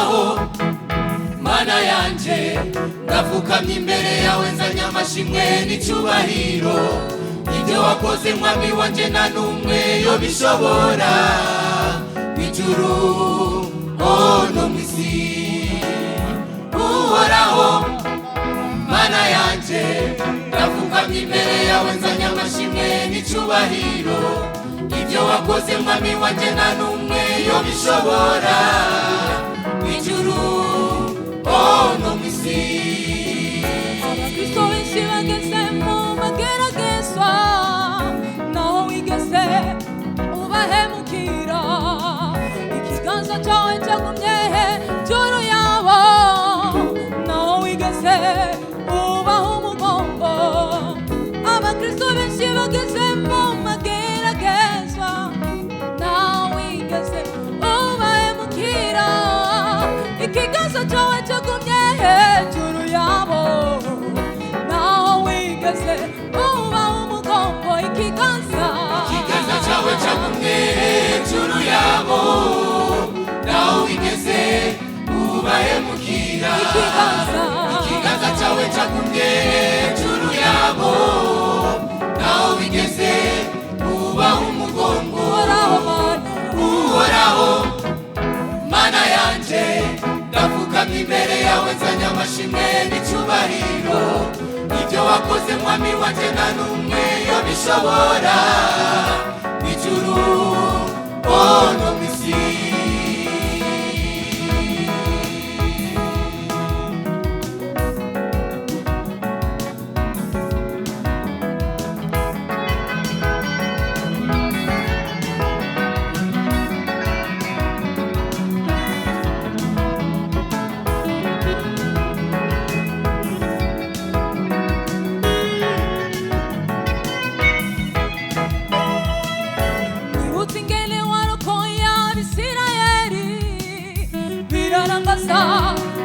uhoraho mana yanje, ndafukamye imbere yawe nzanye amashimwe n'icyubahiro. Ibyo wakoze mwami wanje nta n'umwe yobishobora, ijuru no mwisi. Uhoraho mana yanje, ndafukamye imbere yawe nzanye amashimwe n'icyubahiro. Ibyo wakoze mwami wanje nta n'umwe yobishobora, ijuru no mwisi. Abakristo benshi bageze mu mageragezwa, naho wigeze ubahemukira. Ikiganza cyawe cyagumye hejuru yabo, naho wigeze ubaha umugongo. Abakristo benshi bageze mu mageragezwa, naho wigeze ubahemukira. Ikiganza cyawe cyagumye hejuru yabo, naho wigeze ubaha umugongo. Ikiganza cyawe cyagumye hejuru yabo, naho wigeze ubahemukira. Ikiganza cyawe cyagumye hejuru yabo, naho wigeze ubaha umugongo. Uhoraho mana yanje, ndafukamye imbere yawe nzanye amashimwe n'icyubahiro. Ibyo wakoze mwami wanje nta n'umwe yobishobora, ijuru no mwisi.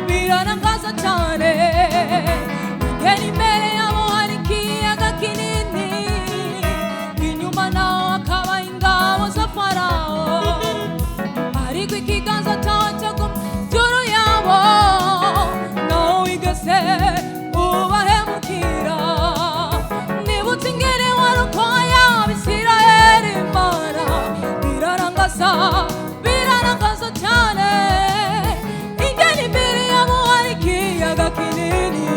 Biranangaza cyane, igera imbere yabo hari ikiyaga kinini, inyuma naho hakaba ingabo za Farawo. Ariko ikiganza cyawe cyagumye hejuru yabo, naho wigeze ubahemukira. Nibutse ingene warokoye Abisirayeli Mana, biranangaza cyane. Kinini,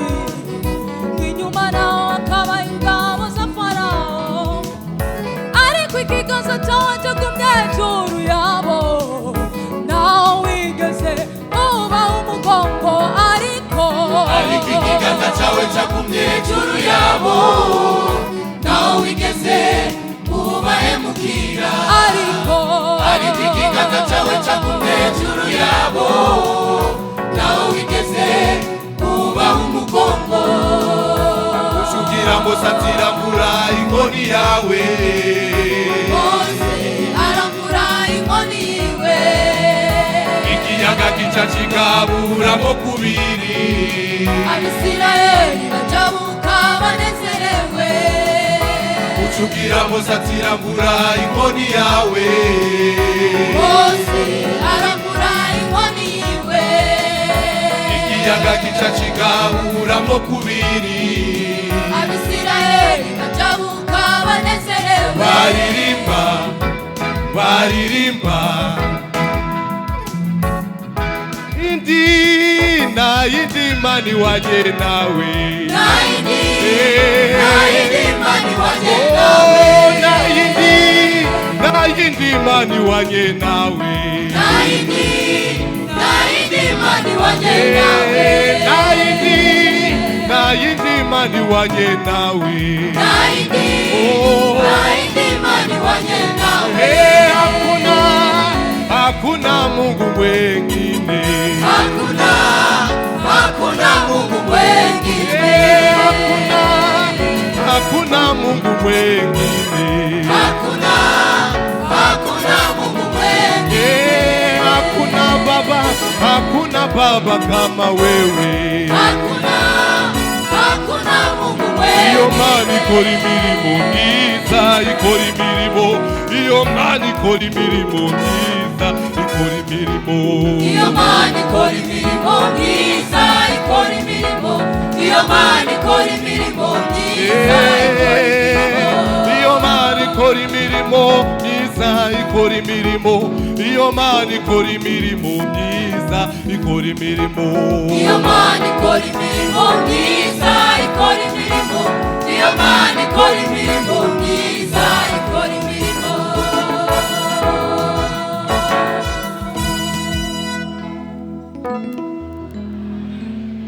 inyuma naho hakaba ingabo za Farawo. Ariko ikiganza cyawe cyagumye hejuru yabo, naho wigeze ubaha umugongo. Ariko ikiganza cyawe cyagumye hejuru yabo, naho wigeze ubahemukira. Ariko ikiganza cyawe cyagumye hejuru yabo, naho wigeze ubaha umugongo. Ushugira ngo satirambura inkoni yawe, Mose arambura inkoni yiwe. Ikiyaga kica kigaburamo kubiri, Abisirayeli bajabuka banezerewe. Ushugira ngo satirambura inkoni yawe, Mose arambura inkoni yiwe. Ikiyaga kica kigaburamo kubiri, Abisirayeli bajabuka banezerewe. Baririmba indi na indi mani waje nawe, na indi mani waje nawe, na indi mani waje nawe, na indi mani waje nawe, na indi mani waje nawe, mani waje nawe. Hakuna Mungu mwengine, hakuna Mungu mwengine, hakuna Mungu mwengine, hakuna Mungu mwengine, hakuna baba kama wewe, hakuna Mungu mwengine. Iyo mani ikora imirimo myiza, ikora imirimo, iyo mani ikora imirimo myiza. myiza ikora imirimo. Iyo Mana ikora imirimo myiza, ikora imirimo. Iyo Mana ikora imirimo myiza, ikora imirimo. Iyo Mana ikora imirimo myiza ikora imirimo. Iyo Mana ikora imirimo myiza ikora imirimo. Iyo Mana ikora imirimo myiza, ikora imirimo. Iyo Mana